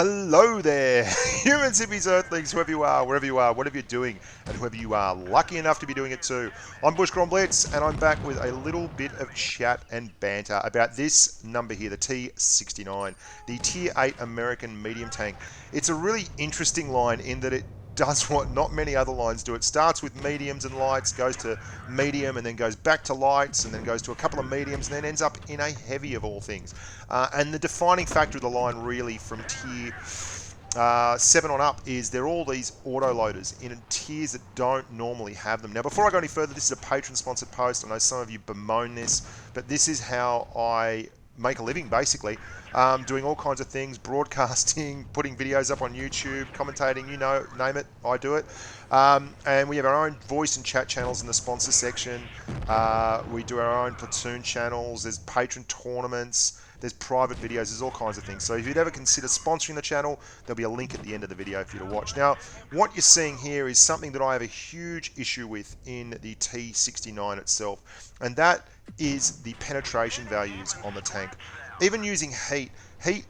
Hello there, humans, hippies, earthlings, whoever you are, wherever you are, whatever you're doing, and whoever you are lucky enough to be doing it too. I'm Bushka on Blitz, and I'm back with a little bit of chat and banter about this number here, the T69, the Tier 8 American medium tank. It's a really interesting line in that it does what not many other lines do. It starts with mediums and lights, goes to medium, and then goes back to lights, and then goes to a couple of mediums, and then ends up in a heavy of all things. And the defining factor of the line really from tier 7 on up is they're all these auto loaders in tiers that don't normally have them. Now, before I go any further, this is a patron-sponsored post. I know some of you bemoan this, but this is how I make a living, basically. Doing all kinds of things, broadcasting, putting videos up on YouTube, commentating, you know, name it, I do it. And we have our own voice and chat channels in the sponsor section. We do our own platoon channels. There's patron tournaments. There's private videos. There's all kinds of things. So if you'd ever consider sponsoring the channel, there'll be a link at the end of the video for you to watch. Now, what you're seeing here is something that I have a huge issue with in the T69 itself, and that is the penetration values on the tank. Even using heat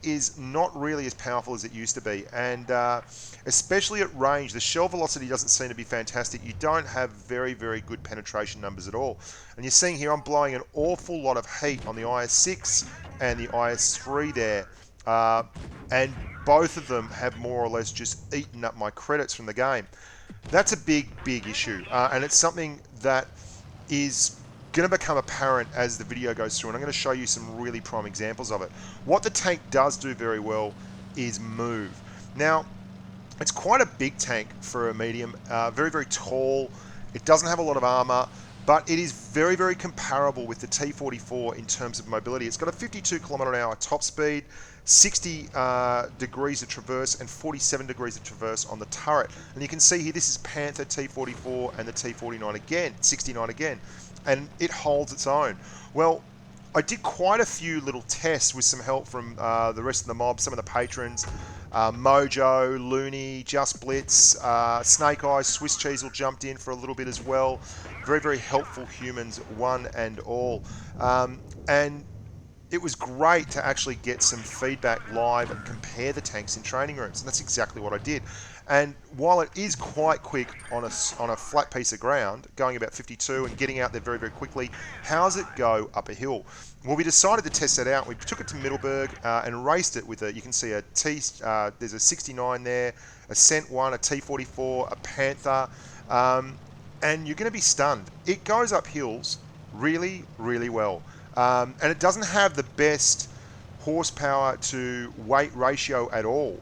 is not really as powerful as it used to be, and especially at range, the shell velocity doesn't seem to be fantastic. You don't have very, very good penetration numbers at all. And you're seeing here I'm blowing an awful lot of heat on the IS-6 and the IS-3 there, and both of them have more or less just eaten up my credits from the game. That's a big, big issue, and it's something that is going to become apparent as the video goes through, and I'm going to show you some really prime examples of it. What the tank does do very well is move. Now, it's quite a big tank for a medium, very, very tall. It doesn't have a lot of armor, but it is very, very comparable with the T44 in terms of mobility. It's got a 52 km/h top speed, 60 degrees of traverse, and 47 degrees of traverse on the turret. And you can see here, this is Panther T44 and the T49 again, 69 again, and it holds its own. Well, I did quite a few little tests with some help from the rest of the mob, some of the patrons, Mojo, Looney, Just Blitz, Snake Eyes, Swiss Cheesel jumped in for a little bit as well. Very, very helpful humans, one and all. And it was great to actually get some feedback live and compare the tanks in training rooms, and that's exactly what I did. And while it is quite quick on a flat piece of ground, going about 52 and getting out there very, very quickly, how does it go up a hill? Well, we decided to test that out. We took it to Middleburg and raced it with you can see there's a 69 there, a Cent 1, a T44, a Panther, and you're going to be stunned. It goes up hills really, really well. And it doesn't have the best horsepower to weight ratio at all,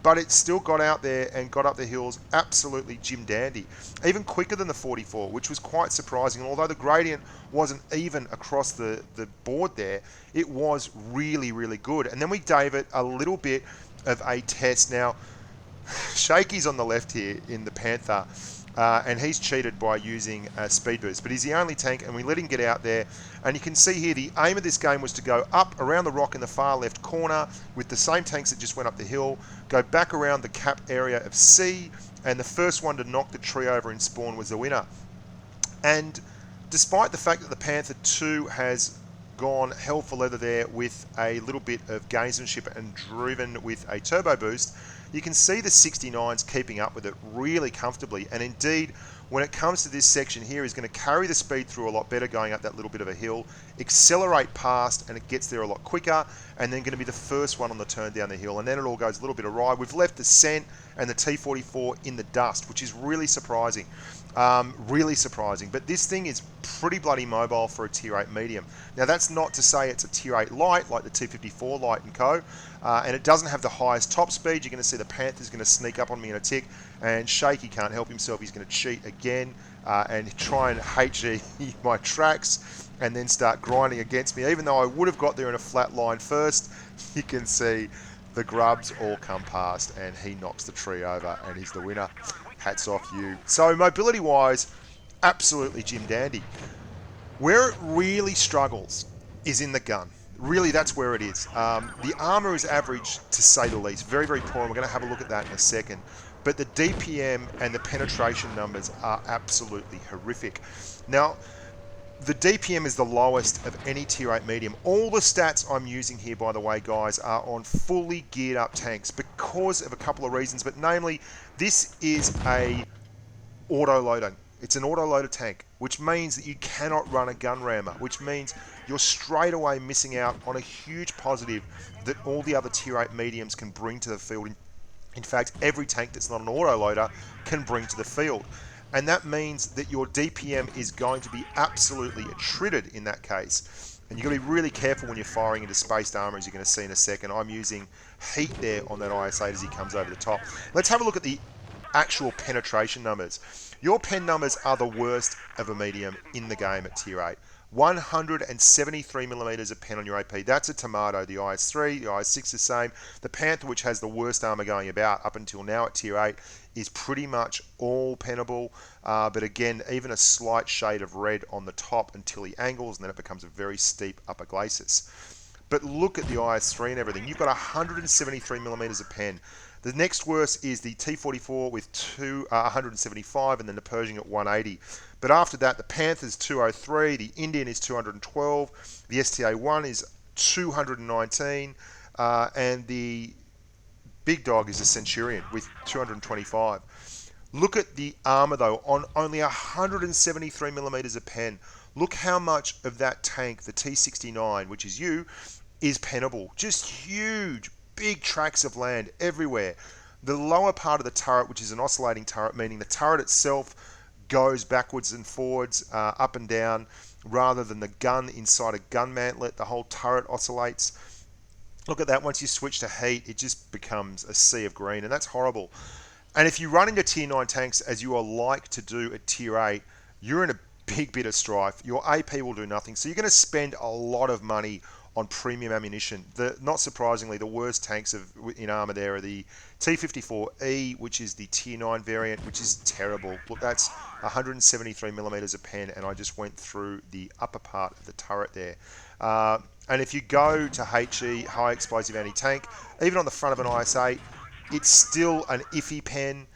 but it still got out there and got up the hills absolutely Jim dandy, even quicker than the 44, which was quite surprising. And although the gradient wasn't even across the board there, it was really, really good. And then we gave it a little bit of a test. Now, Shaky's on the left here in the Panther, and he's cheated by using a speed boost, but he's the only tank, and we let him get out there. And you can see here the aim of this game was to go up around the rock in the far left corner with the same tanks that just went up the hill, go back around the cap area of C, and the first one to knock the tree over in spawn was the winner. And despite the fact that the Panther 2 has gone hell for leather there with a little bit of gamesmanship and driven with a turbo boost, you can see the 69's keeping up with it really comfortably. And indeed, when it comes to this section here, is going to carry the speed through a lot better going up that little bit of a hill, accelerate past, and it gets there a lot quicker, and then going to be the first one on the turn down the hill, and then it all goes a little bit awry. We've left the Cent and the T44 in the dust, which is really surprising. Really surprising. But this thing is pretty bloody mobile for a Tier 8 medium. Now, that's not to say it's a Tier 8 light like the T54 light and co. And it doesn't have the highest top speed. You're going to see the Panther's going to sneak up on me in a tick, and Shaky can't help himself. He's going to cheat again and try and HE my tracks and then start grinding against me. Even though I would have got there in a flat line first, you can see the grubs all come past, and he knocks the tree over, and he's the winner. Hats off you. So mobility-wise, absolutely Jim dandy. Where it really struggles is in the gun. Really, that's where it is. The armor is average, to say the least. Very, very poor, and we're going to have a look at that in a second. But the DPM and the penetration numbers are absolutely horrific. Now, The DPM is the lowest of any tier 8 medium. All the stats I'm using here, by the way, guys, are on fully geared up tanks because of a couple of reasons, but namely, this is a auto-loader. It's an auto-loader tank, which means that you cannot run a gun rammer, which means you're straight away missing out on a huge positive that all the other tier 8 mediums can bring to the field. In fact, every tank that's not an auto-loader can bring to the field. And that means that your DPM is going to be absolutely attrited in that case. And you've got to be really careful when you're firing into spaced armor, as you're going to see in a second. I'm using heat there on that IS-8 as he comes over the top. Let's have a look at the actual penetration numbers. Your pen numbers are the worst of a medium in the game at tier 8. 173 millimeters of pen on your AP. That's a tomato. The IS-3, the IS-6 the same. The Panther, which has the worst armor going about up until now at tier 8, is pretty much all pennable. But again, even a slight shade of red on the top until he angles, and then it becomes a very steep upper glacis. But look at the IS-3 and everything. You've got 173 millimeters of pen. The next worst is the T44 with 175, and then the Pershing at 180. But after that, the Panther's 203, the Indian is 212, the STA-1 is 219, and the big dog is a Centurion with 225. Look at the armor though, on only 173 millimeters of pen. Look how much of that tank, the T69, which is you, is pennable. Just huge, big tracts of land everywhere. The lower part of the turret, which is an oscillating turret, meaning the turret itself goes backwards and forwards, up and down, rather than the gun inside a gun mantlet. The whole turret oscillates. Look at that. Once you switch to heat, it just becomes a sea of green, and that's horrible. And if you run into tier 9 tanks, as you are like to do at tier 8, you're in a big bit of strife. Your AP will do nothing. So you're going to spend a lot of money on premium ammunition. Not surprisingly, the worst tanks in armor there are the T54E, which is the tier 9 variant, which is terrible. Look, that's 173 millimeters of pen, and I just went through the upper part of the turret there. And if you go to HE, high explosive anti-tank, even on the front of an IS-8, it's still an iffy pen,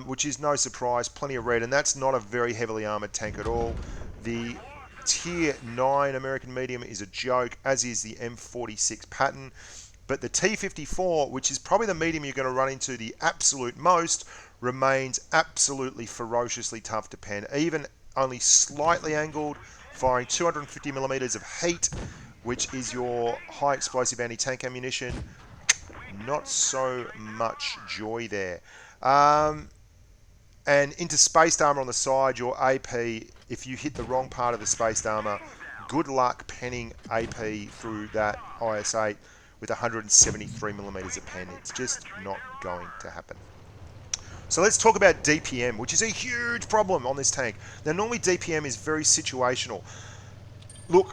which is no surprise, plenty of red, and that's not a very heavily armored tank at all. The tier 9 American medium is a joke, as is the M46 Patton. But the T54, which is probably the medium you're going to run into the absolute most, remains absolutely ferociously tough to pen. Even only slightly angled, firing 250 millimeters of heat, which is your high explosive anti-tank ammunition. Not so much joy there. And into spaced armor on the side, your AP, if you hit the wrong part of the spaced armor, good luck penning AP through that IS-8 with 173 millimeters of pen. It's just not going to happen. So let's talk about DPM, which is a huge problem on this tank. Now, normally DPM is very situational. Look,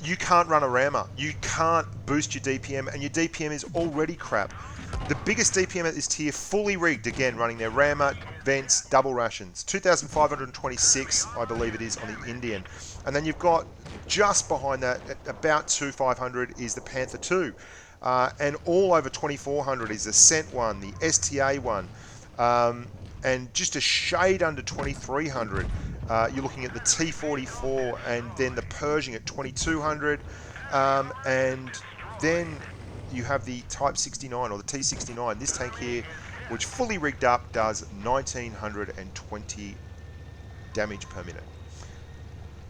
you can't run a rammer. You can't boost your DPM, and your DPM is already crap. The biggest DPM at this tier, fully rigged, again, running their rammer, vents, double rations. 2,526, I believe it is, on the Indian. And then you've got, just behind that, at about 2,500 is the Panther 2. And all over 2,400 is the Cent 1, the STA 1. And just a shade under 2,300, you're looking at the T44 and then the Pershing at 2,200. And then you have the Type 69 or the T69. This tank here, which fully rigged up, does 1,920 damage per minute.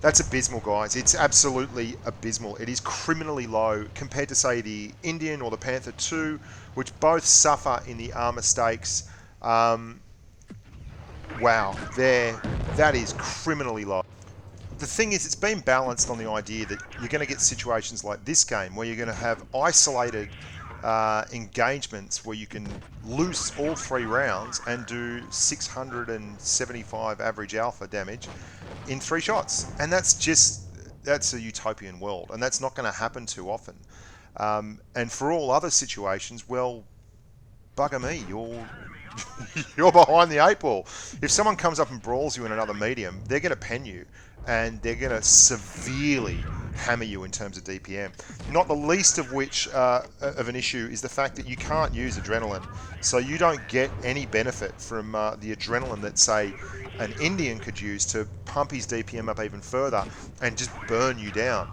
That's abysmal, guys. It's absolutely abysmal. It is criminally low compared to, say, the Indian or the Panther 2, which both suffer in the armor stakes. Wow, that is criminally low. The thing is, it's been balanced on the idea that you're going to get situations like this game where you're going to have isolated engagements where you can loose all 3 rounds and do 675 average alpha damage in 3 shots. And that's a utopian world, and that's not going to happen too often. And for all other situations, well, bugger me, you're behind the 8 ball. If someone comes up and brawls you in another medium, they're going to pen you. and they're going to severely hammer you in terms of DPM. Not the least of which of an issue is the fact that you can't use adrenaline, so you don't get any benefit from the adrenaline that, say, an Indian could use to pump his DPM up even further and just burn you down.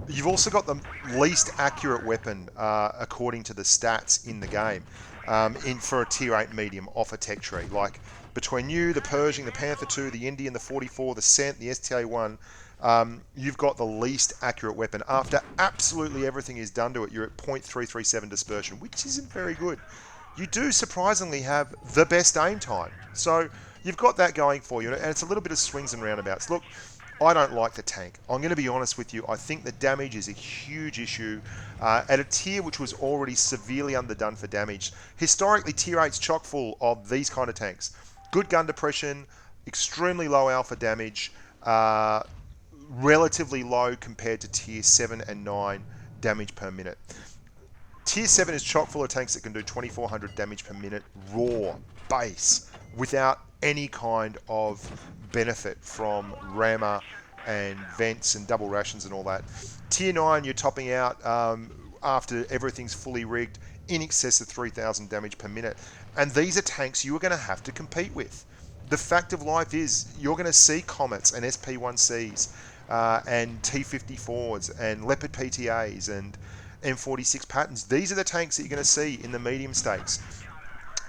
You've also got the least accurate weapon according to the stats in the game in for a tier 8 medium off a tech tree. Like between you, the Pershing, the Panther 2, the Indian, the 44, the Cent, the STA 1, you've got the least accurate weapon. After absolutely everything is done to it, you're at 0.337 dispersion, which isn't very good. You do surprisingly have the best aim time. So you've got that going for you, and it's a little bit of swings and roundabouts. Look, I don't like the tank. I'm going to be honest with you. I think the damage is a huge issue at a tier which was already severely underdone for damage. Historically, tier 8's chock full of these kind of tanks. Good gun depression, extremely low alpha damage, relatively low compared to tier 7 and 9 damage per minute. Tier 7 is chock full of tanks that can do 2400 damage per minute raw base without any kind of benefit from rammer and vents and double rations and all that. Tier 9, you're topping out after everything's fully rigged in excess of 3000 damage per minute. And these are tanks you are going to have to compete with. The fact of life is you're going to see Comets and SP1Cs and T54s and Leopard PTAs and M46 patterns. These are the tanks that you're going to see in the medium stakes,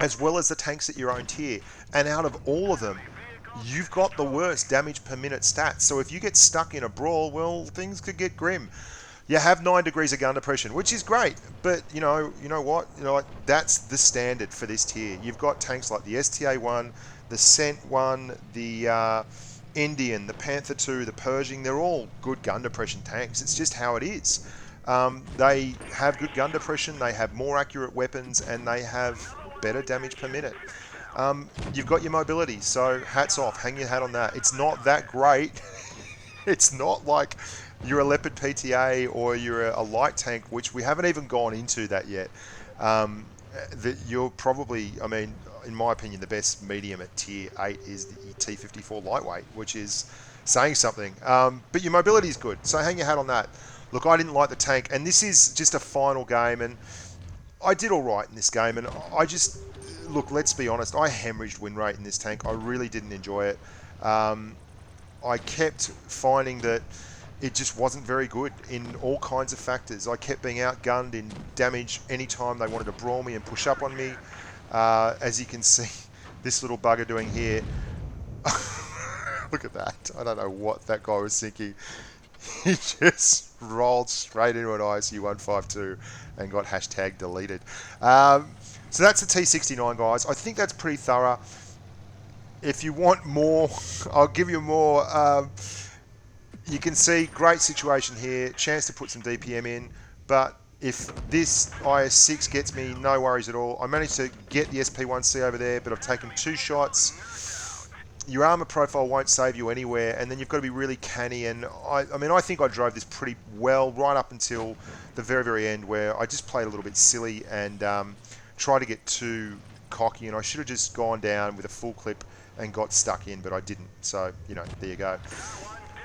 as well as the tanks at your own tier. And out of all of them, you've got the worst damage per minute stats. So if you get stuck in a brawl, well, things could get grim. You have 9 degrees of gun depression, which is great, but you know what? That's the standard for this tier. You've got tanks like the STA-1, the Cent-1, the Indian, the Panther 2, the Pershing. They're all good gun depression tanks. It's just how it is. They have good gun depression, they have more accurate weapons, and they have better damage per minute. You've got your mobility, so hats off, hang your hat on that. It's not that great. It's not like you're a Leopard PTA or you're a light tank, which we haven't even gone into that yet. That you're probably, I mean, in my opinion, the best medium at tier 8 is the T54 lightweight, which is saying something. But your mobility is good, so hang your hat on that. Look, I didn't like the tank, and this is just a final game, and I did all right in this game, and I just, look, let's be honest, I hemorrhaged win rate in this tank. I really didn't enjoy it. I kept finding that it just wasn't very good in all kinds of factors. I kept being outgunned in damage anytime they wanted to brawl me and push up on me. As you can see, this little bugger doing here. Look at that. I don't know what that guy was thinking. He just rolled straight into an ISU 152 and got hashtag deleted. So that's the T69, guys. I think that's pretty thorough. If you want more, I'll give you more. You can see, great situation here. Chance to put some DPM in. But if this IS6 gets me, no worries at all. I managed to get the SP1C over there, but I've taken 2 shots. Your armor profile won't save you anywhere, and then you've got to be really canny. And I mean, I think I drove this pretty well right up until the very, very end, where I just played a little bit silly and tried to get too cocky, and I should have just gone down with a full clip and got stuck in, but I didn't. So, there you go.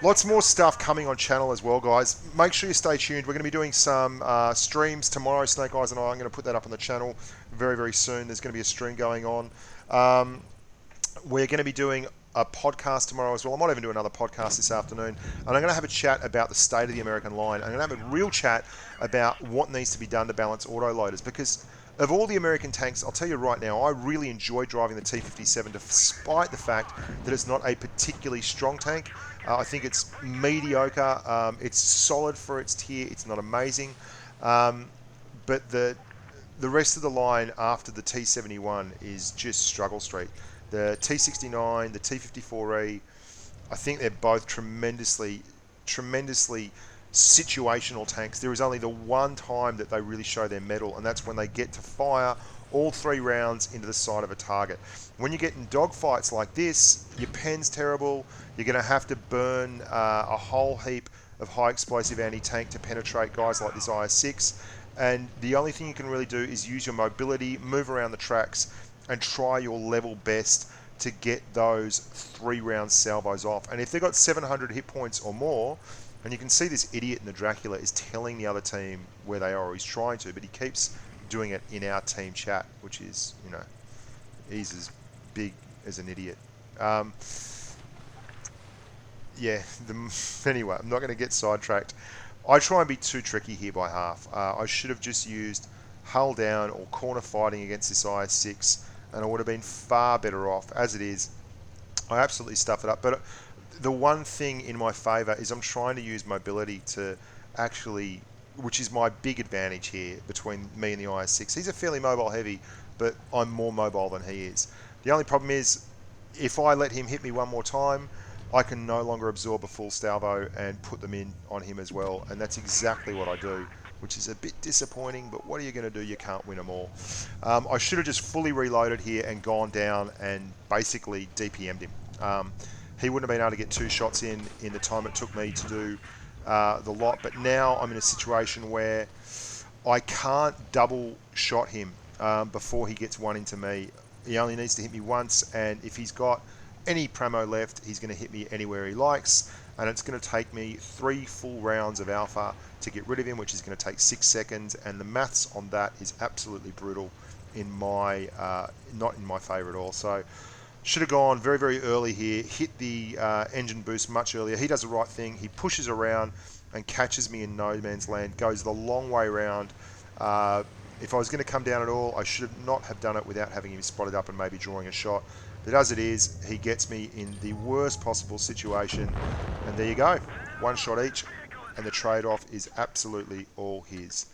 Lots more stuff coming on channel as well, guys. Make sure you stay tuned. We're going to be doing some streams tomorrow, Snake Eyes and I. I'm going to put that up on the channel very, very soon. There's going to be a stream going on. We're going to be doing a podcast tomorrow as well. I might even do another podcast this afternoon. And I'm going to have a chat about the state of the American line. I'm going to have a real chat about what needs to be done to balance autoloaders, because of all the American tanks, I'll tell you right now, I really enjoy driving the T57 despite the fact that it's not a particularly strong tank. I think it's mediocre. It's solid for its tier. It's not amazing. But the rest of the line after the T71 is just struggle street. The T69, the T54E, I think they're both tremendously situational tanks. There is only the one time that they really show their mettle, and that's when they get to fire all 3 rounds into the side of a target. When you get in dogfights like this, your pen's terrible. You're going to have to burn a whole heap of high explosive anti-tank to penetrate guys like this IS6. And the only thing you can really do is use your mobility, move around the tracks, and try your level best to get those 3-round salvos off. And if they've got 700 hit points or more, and you can see this idiot in the Dracula is telling the other team where they are, or he's trying to, but he keeps doing it in our team chat, which is, you know, he's as big as an idiot. Yeah, anyway, I'm not going to get sidetracked. I try and be too tricky here by half. I should have just used hull down or corner fighting against this IS-6, and I would have been far better off. As it is, I absolutely stuff it up. But the one thing in my favour is I'm trying to use mobility to actually, which is my big advantage here between me and the IS-6. He's a fairly mobile heavy, but I'm more mobile than he is. The only problem is, if I let him hit me one more time, I can no longer absorb a full salvo and put them in on him as well, and that's exactly what I do, which is a bit disappointing, but what are you going to do? You can't win them all. I should have just fully reloaded here and gone down and basically DPM'd him. He wouldn't have been able to get 2 shots in the time it took me to do the lot, but now I'm in a situation where I can't double shot him before he gets one into me. He only needs to hit me once, and if he's got any pramo left, he's going to hit me anywhere he likes, and it's going to take me 3 full rounds of alpha to get rid of him, which is going to take 6 seconds, and the maths on that is absolutely brutal in my not in my favour at all. So should have gone very, very early here, hit the engine boost much earlier. He does the right thing. He pushes around and catches me in no man's land, goes the long way around. If I was going to come down at all, I should not have done it without having him spotted up and maybe drawing a shot. But as it is, he gets me in the worst possible situation. And there you go. 1 shot each. And the trade-off is absolutely all his.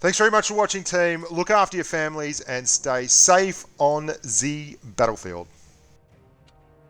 Thanks very much for watching, team. Look after your families and stay safe on the battlefield.